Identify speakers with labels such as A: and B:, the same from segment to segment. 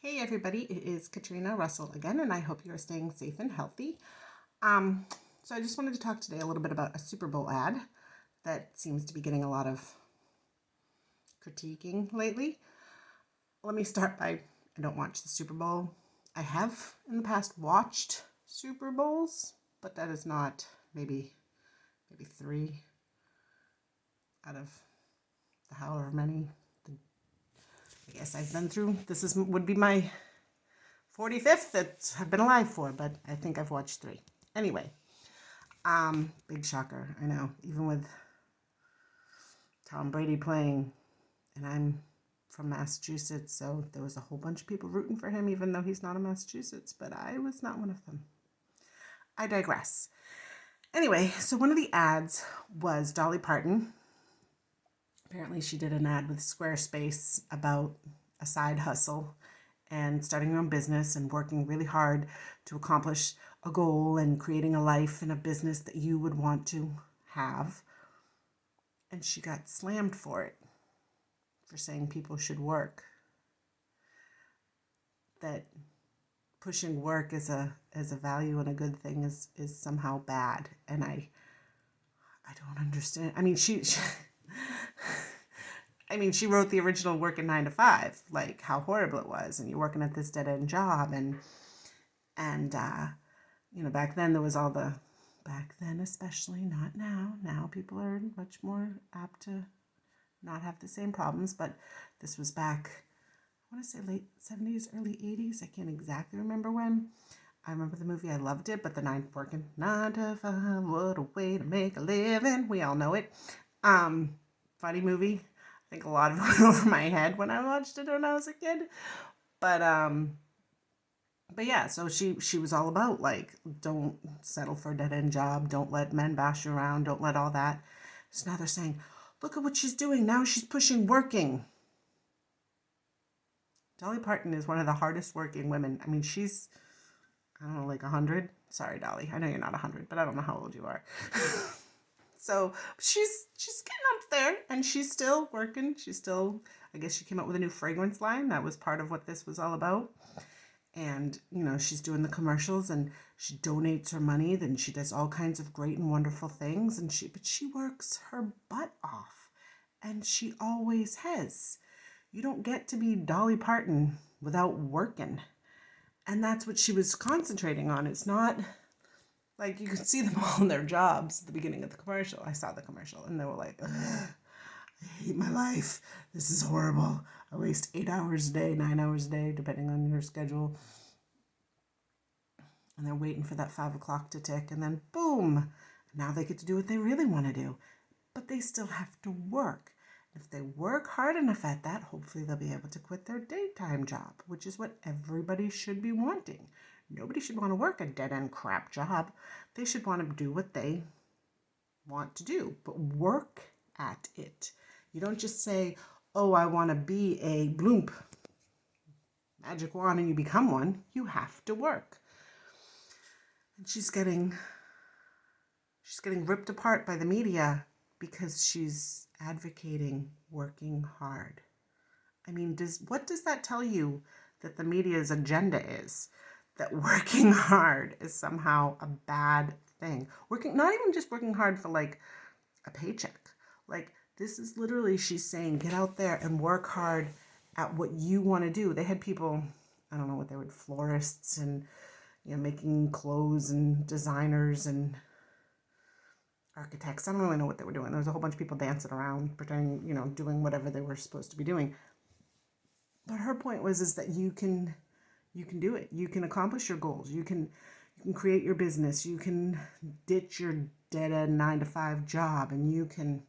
A: Hey everybody, it is Katrina Russell again, and I hope you are staying safe and healthy. So I just wanted to talk today a little bit about a Super Bowl ad that seems to be getting a lot of critiquing lately. Let me start by, I don't watch the Super Bowl. I have in the past watched Super Bowls, but that is not maybe 3 out of the however many. I guess I've been through. Would be my 45th that I've been alive for, but I think I've watched 3. Anyway, big shocker, I know, even with Tom Brady playing, and I'm from Massachusetts, so there was a whole bunch of people rooting for him, even though he's not in Massachusetts, but I was not one of them. I digress. Anyway, so one of the ads was Dolly Parton. Apparently she did an ad with Squarespace about a side hustle and starting your own business and working really hard to accomplish a goal and creating a life and a business that you would want to have. And she got slammed for it, for saying people should work. That pushing work as a value and a good thing is somehow bad. And I don't understand. I mean, she wrote the original Working 9 to 5, like how horrible it was, and you're working at this dead-end job, and back then there was all the, back then especially, not now. Now people are much more apt to not have the same problems, but this was back, I want to say late 70s, early 80s. I can't exactly remember when. I remember the movie, I loved it, but working 9 to 5, what a way to make a living. We all know it. Funny movie. I think a lot of it went over my head when I watched it when I was a kid. But yeah, so she was all about, like, don't settle for a dead-end job, don't let men bash you around, don't let all that. So now they're saying, look at what she's doing, now she's pushing working. Dolly Parton is one of the hardest working women. I mean, she's, I don't know, like 100. Sorry, Dolly, I know you're not 100, but I don't know how old you are. So she's getting up there, and she's still working. She's still, I guess she came up with a new fragrance line. That was part of what this was all about. And, she's doing the commercials, and she donates her money. Then she does all kinds of great and wonderful things. But she works her butt off, and she always has. You don't get to be Dolly Parton without working. And that's what she was concentrating on. It's not like you could see them all in their jobs at the beginning of the commercial. I saw the commercial, and they were like, I hate my life. This is horrible. I waste 8 hours a day, 9 hours a day, depending on your schedule. And they're waiting for that 5 o'clock to tick, and then boom, now they get to do what they really want to do. But they still have to work. If they work hard enough at that, hopefully they'll be able to quit their daytime job, which is what everybody should be wanting. Nobody should want to work a dead-end crap job. They should want to do what they want to do, but work at it. You don't just say, oh, I want to be a bloomp, magic wand, and you become one. You have to work. And she's getting ripped apart by the media because she's advocating working hard. I mean, what does that tell you that the media's agenda is? That working hard is somehow a bad thing. Not even just working hard for like a paycheck. Like, this is literally, she's saying, get out there and work hard at what you want to do. They had people, I don't know what they were, florists and, making clothes and designers and architects. I don't really know what they were doing. There was a whole bunch of people dancing around, pretending, doing whatever they were supposed to be doing. But her point is that you can do it. You can accomplish your goals. You can create your business. You can ditch your dead-end 9 to 5 job, and you can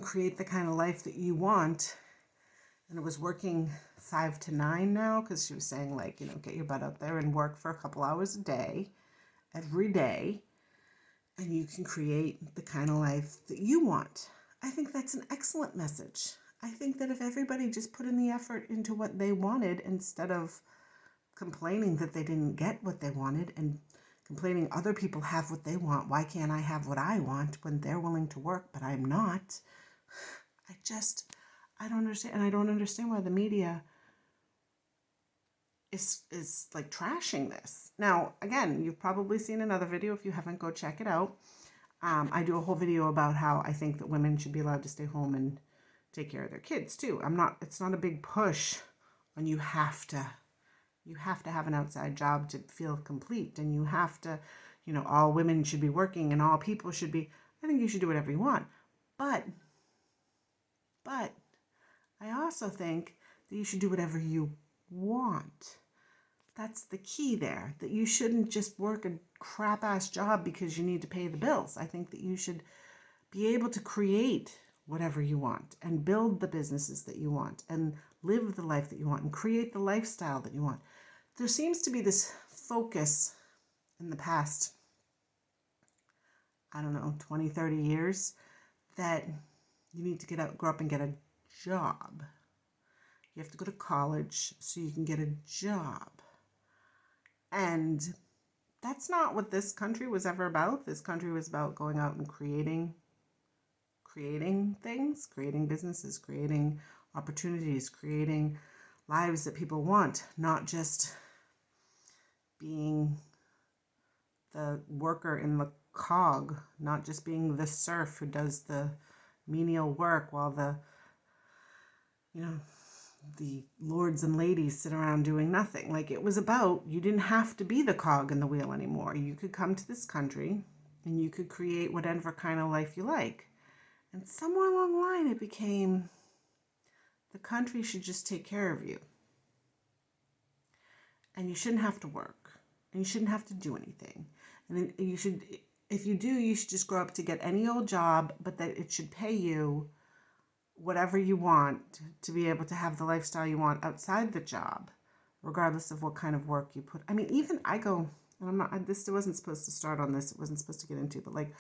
A: create the kind of life that you want. And it was working 5 to 9 now, because she was saying, like, get your butt out there and work for a couple hours a day, every day, and you can create the kind of life that you want. I think that's an excellent message. I think that if everybody just put in the effort into what they wanted, instead of complaining that they didn't get what they wanted and complaining other people have what they want, why can't I have what I want when they're willing to work but I'm not? I don't understand. And I don't understand why the media is like trashing this. Now, again, you've probably seen another video. If you haven't, go check it out. I do a whole video about how I think that women should be allowed to stay home and take care of their kids too. It's not a big push on you have to have an outside job to feel complete, and you have to, all women should be working and all people should be. I think you should do whatever you want. But I also think that you should do whatever you want. That's the key there, that you shouldn't just work a crap-ass job because you need to pay the bills. I think that you should be able to create whatever you want and build the businesses that you want and live the life that you want and create the lifestyle that you want. There seems to be this focus in the past, 20, 30 years, that you need to grow up and get a job. You have to go to college so you can get a job. And that's not what this country was ever about. This country was about going out and creating things, creating businesses, creating opportunities, creating lives that people want, not just being the worker in the cog, not just being the serf who does the menial work while the lords and ladies sit around doing nothing. Like, it was about, you didn't have to be the cog in the wheel anymore. You could come to this country and you could create whatever kind of life you like. And somewhere along the line, it became the country should just take care of you. And you shouldn't have to work. And you shouldn't have to do anything. And then you should, if you do, you should just grow up to get any old job, but that it should pay you whatever you want to be able to have the lifestyle you want outside the job, regardless of what kind of work you put. I mean, even I go, and this wasn't supposed to start on this, it wasn't supposed to get into, but like,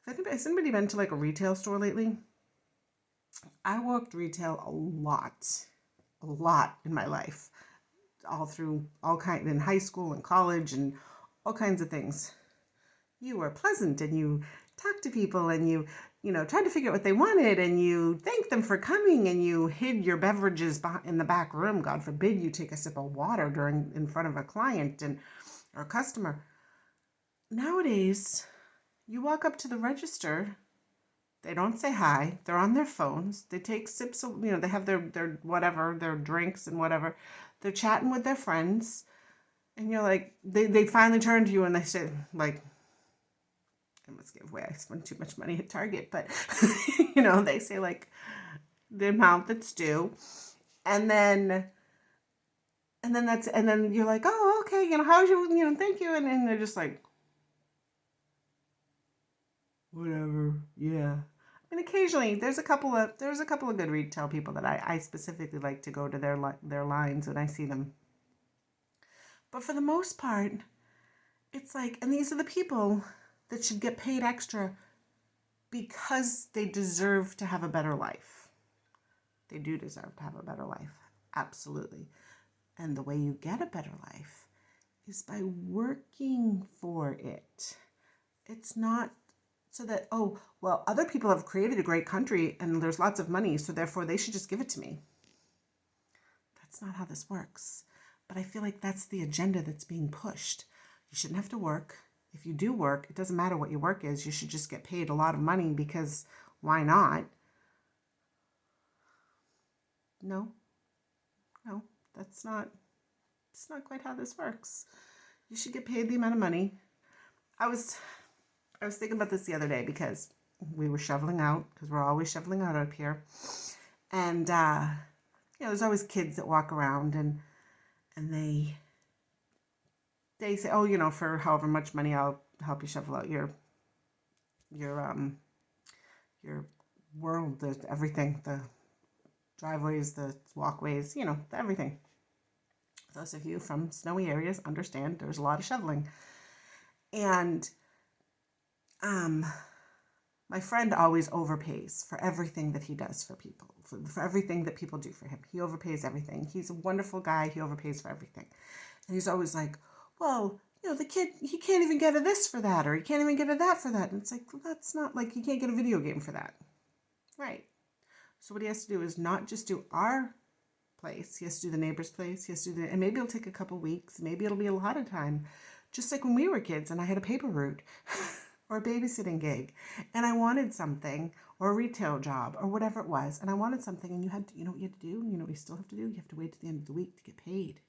A: has anybody been to like a retail store lately? I worked retail a lot in my life, in high school and college and all kinds of things. You were pleasant and you talked to people and you tried to figure out what they wanted and you thanked them for coming and you hid your beverages in the back room. God forbid you take a sip of water in front of a client or a customer. Nowadays, you walk up to the register, they don't say hi, they're on their phones, they take sips of, they have their whatever, their drinks and whatever, they're chatting with their friends, and you're like, they finally turn to you and they say, like, I must give away, I spend too much money at Target, but, they say, like, the amount that's due, and then you're like, oh, okay, how's your, thank you, and then they're just like, whatever, yeah. I mean, occasionally there's a couple of good retail people that I specifically like to go to their lines when I see them. But for the most part, it's like, and these are the people that should get paid extra because they deserve to have a better life. They do deserve to have a better life, absolutely. And the way you get a better life is by working for it. It's not so that, oh, well, other people have created a great country and there's lots of money, so therefore they should just give it to me. That's not how this works. But I feel like that's the agenda that's being pushed. You shouldn't have to work. If you do work, it doesn't matter what your work is. You should just get paid a lot of money because why not? No, that's not quite how this works. You should get paid the amount of money. I was thinking about this the other day because we were shoveling out, because we're always shoveling out up here. And, there's always kids that walk around and they say, oh, for however much money, I'll help you shovel out your world, everything, the driveways, the walkways, everything. Those of you from snowy areas understand there's a lot of shoveling. And my friend always overpays for everything that he does for people, for everything that people do for him. He overpays everything. He's a wonderful guy. He overpays for everything. And he's always like, well, the kid, he can't even get a this for that, or he can't even get a that for that. And it's like, well, that's not like, he can't get a video game for that. Right. So what he has to do is not just do our place. He has to do the neighbor's place. He has to do and maybe it'll take a couple weeks. Maybe it'll be a lot of time. Just like when we were kids and I had a paper route or a babysitting gig and I wanted something or a retail job or whatever it was. And I wanted something and you had to, you know what you had to do? You know what you still have to do? You have to wait to the end of the week to get paid.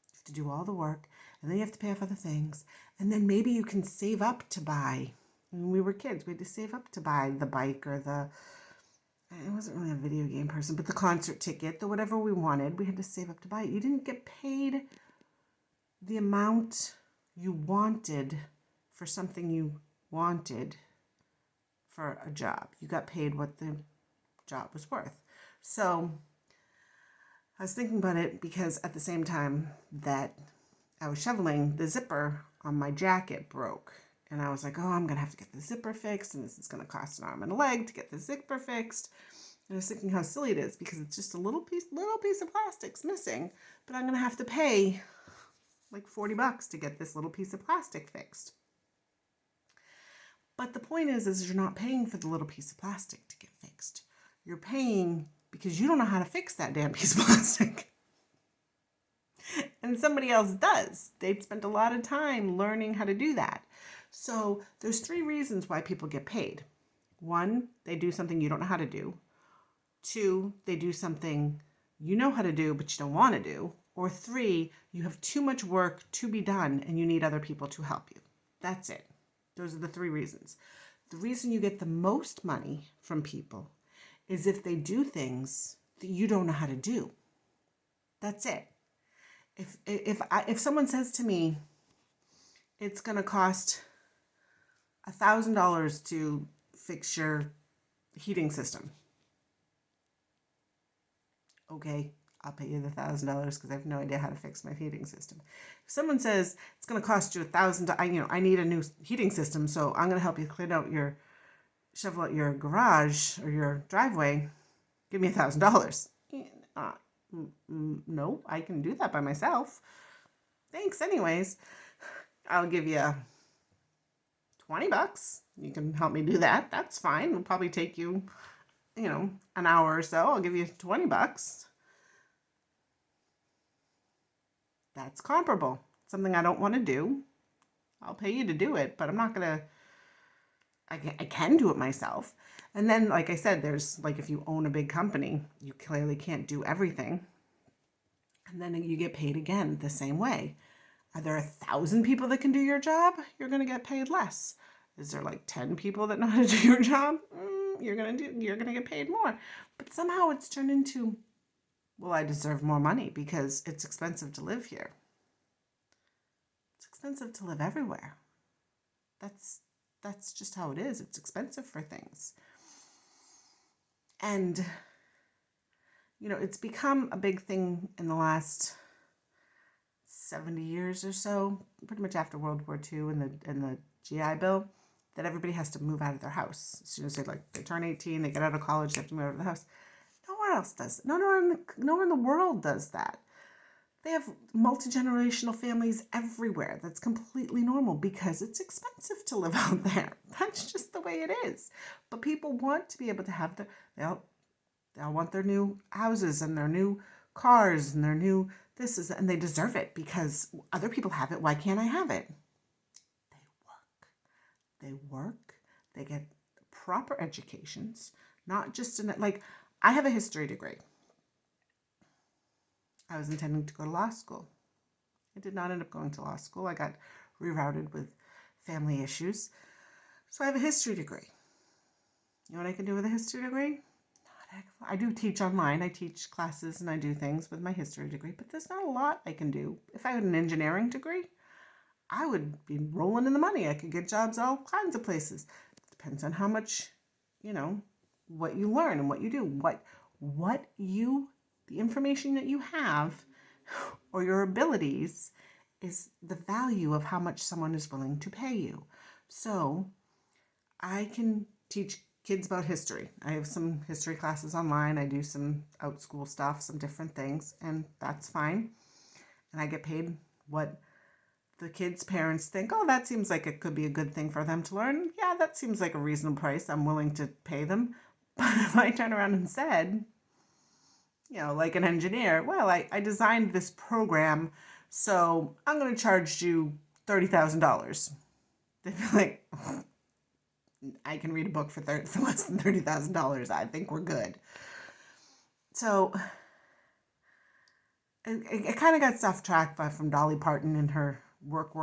A: You have to do all the work and then you have to pay off other things. And then maybe you can save up to buy. When we were kids, we had to save up to buy the bike or I wasn't really a video game person, but the concert ticket, the whatever we wanted, we had to save up to buy it. You didn't get paid the amount you wanted for something you wanted for a job. You got paid what the job was worth. So I was thinking about it because at the same time that I was shoveling, the zipper on my jacket broke. And I was like, oh, I'm going to have to get the zipper fixed. And this is going to cost an arm and a leg to get the zipper fixed. And I was thinking how silly it is because it's just a little piece of plastic's missing. But I'm going to have to pay like $40 to get this little piece of plastic fixed. But the point is you're not paying for the little piece of plastic to get fixed. You're paying because you don't know how to fix that damn piece of plastic. And somebody else does. They've spent a lot of time learning how to do that. So there's 3 reasons why people get paid. 1, they do something you don't know how to do. 2, they do something you know how to do, but you don't want to do. Or 3, you have too much work to be done and you need other people to help you. That's it. Those are the 3 reasons. The reason you get the most money from people is if they do things that you don't know how to do. That's it. If someone says to me, it's going to cost $1,000 to fix your heating system. Okay, I'll pay you the $1,000 because I have no idea how to fix my heating system. If someone says it's going to cost you $1,000, I need a new heating system, so I'm going to help you shovel out your garage or your driveway. Give me $1,000. No, I can do that by myself. Thanks, anyways. I'll give you $20. You can help me do that. That's fine. It'll probably take you, an hour or so. I'll give you $20. That's comparable. Something I don't want to do. I'll pay you to do it, but I'm not going to, I can do it myself. And then, like I said, there's if you own a big company, you clearly can't do everything. And then you get paid again the same way. Are there 1,000 people that can do your job? You're going to get paid less. Is there 10 people that know how to do your job? You're going to get paid more. But somehow it's turned into, well, I deserve more money because it's expensive to live here. It's expensive to live everywhere. That's just how it is. It's expensive for things. And, it's become a big thing in the last 70 years or so, pretty much after World War II and the GI Bill, that everybody has to move out of their house. As soon as they turn 18, they get out of college, they have to move out of the house. Nowhere else does. Nowhere in the world does that. They have multi-generational families everywhere. That's completely normal because it's expensive to live out there. That's just the way it is. But people want to be able to have they all want their new houses and their new cars and their new and they deserve it because other people have it. Why can't I have it? They work. They get proper educations, not just I have a history degree. I was intending to go to law school. I did not end up going to law school. I got rerouted with family issues. So I have a history degree. You know what I can do with a history degree? I do teach online. I teach classes and I do things with my history degree, but there's not a lot I can do. If I had an engineering degree, I would be rolling in the money. I could get jobs all kinds of places. It depends on how much, what you learn and what you do, the information that you have or your abilities is the value of how much someone is willing to pay you. So I can teach kids about history. I have some history classes online. I do some out school stuff, some different things, and that's fine. And I get paid what the kids' parents think, oh, that seems like it could be a good thing for them to learn. Yeah, that seems like a reasonable price. I'm willing to pay them. But if I turn around and said, like an engineer. Well, I designed this program, so I'm going to charge you $30,000. They'd be like, I can read a book for less than $30,000. I think we're good. So it kind of got off track from Dolly Parton and her work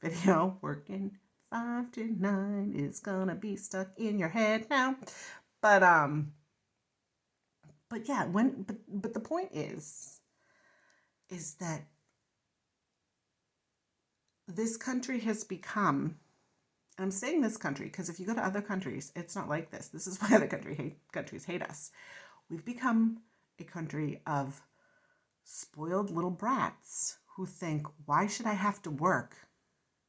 A: video. Working 5 to 9 is gonna be stuck in your head now. But yeah, but the point is that this country has become, and I'm saying this country because if you go to other countries, it's not like this. This is why other countries hate us. We've become a country of spoiled little brats who think, why should I have to work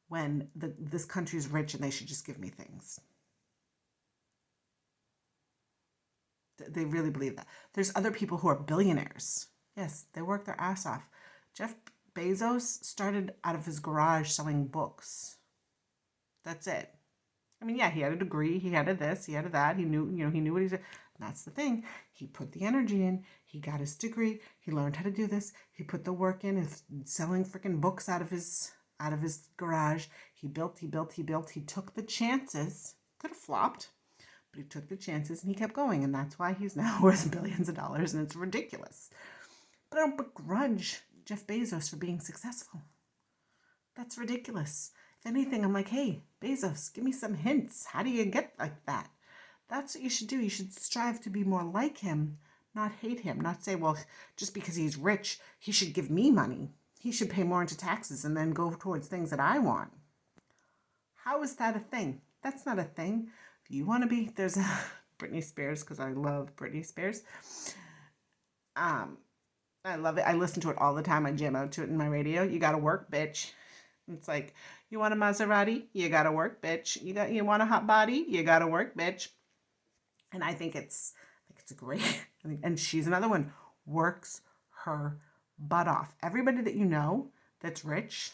A: when this country's rich and they should just give me things? They really believe that. There's other people who are billionaires. Yes, they work their ass off. Jeff Bezos started out of his garage selling books. That's it. I mean, yeah, he had a degree, he had a this, he had a that, he knew what he did. That's the thing. He put the energy in, he got his degree, he learned how to do this, he put the work in, is selling freaking books out of his garage. He built, he took the chances. Could have flopped, but he took the chances and he kept going, and that's why he's now worth billions of dollars, and it's ridiculous. But I don't begrudge Jeff Bezos for being successful. That's ridiculous. If anything, I'm like, hey, Bezos, give me some hints. How do you get like that? That's what you should do. You should strive to be more like him, not hate him. Not say, well, just because he's rich, he should give me money. He should pay more into taxes and then go towards things that I want. How is that a thing? That's not a thing. If you want to be, there's a Britney Spears, because I love Britney Spears. I love it. I listen to it all the time. I jam out to it in my radio. You got to work, bitch. It's like, you want a Maserati? You gotta work, bitch. You want a hot body? You gotta work, bitch. And I think it's a great, and she's another one, works her butt off. Everybody that you know that's rich,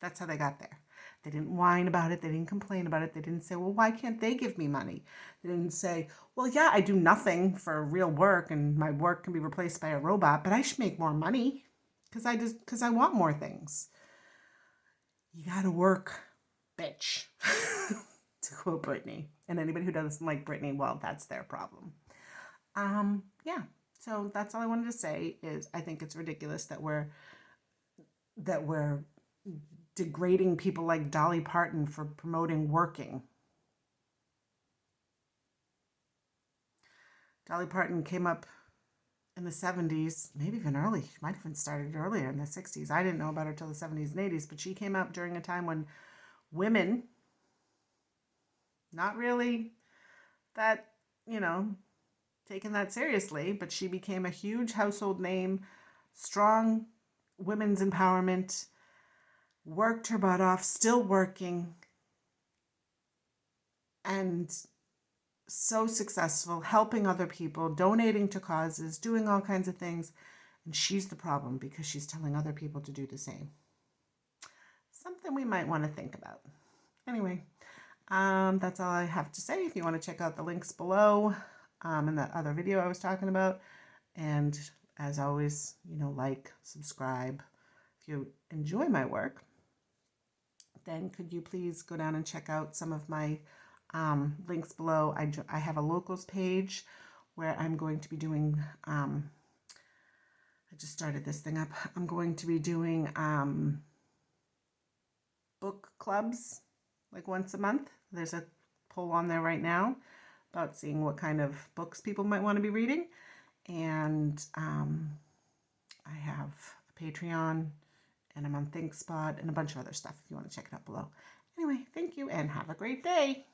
A: that's how they got there. They didn't whine about it. They didn't complain about it. They didn't say, well, why can't they give me money? They didn't say, well, yeah, I do nothing for real work and my work can be replaced by a robot, but I should make more money because I want more things. You gotta work, bitch, to quote Britney. And anybody who doesn't like Britney, well, that's their problem. Yeah, so that's all I wanted to say is I think it's ridiculous that we're degrading people like Dolly Parton for promoting working. Dolly Parton came up in the 70s, maybe even early. She might have even started earlier in the 60s. I didn't know about her till the 70s and 80s, but she came up during a time when women, not really that, taken that seriously, but she became a huge household name, strong women's empowerment, worked her butt off, still working, and so successful, helping other people, donating to causes, doing all kinds of things. And she's the problem because she's telling other people to do the same. Something we might want to think about. Anyway, that's all I have to say. If you want to check out the links below in that other video I was talking about. And as always, like, subscribe. If you enjoy my work, then could you please go down and check out some of my links below. I have a locals page where I'm going to be doing, I just started this thing up. I'm going to be doing book clubs like once a month. There's a poll on there right now about seeing what kind of books people might want to be reading. And I have a Patreon and I'm on ThinkSpot and a bunch of other stuff if you want to check it out below. Anyway, thank you and have a great day.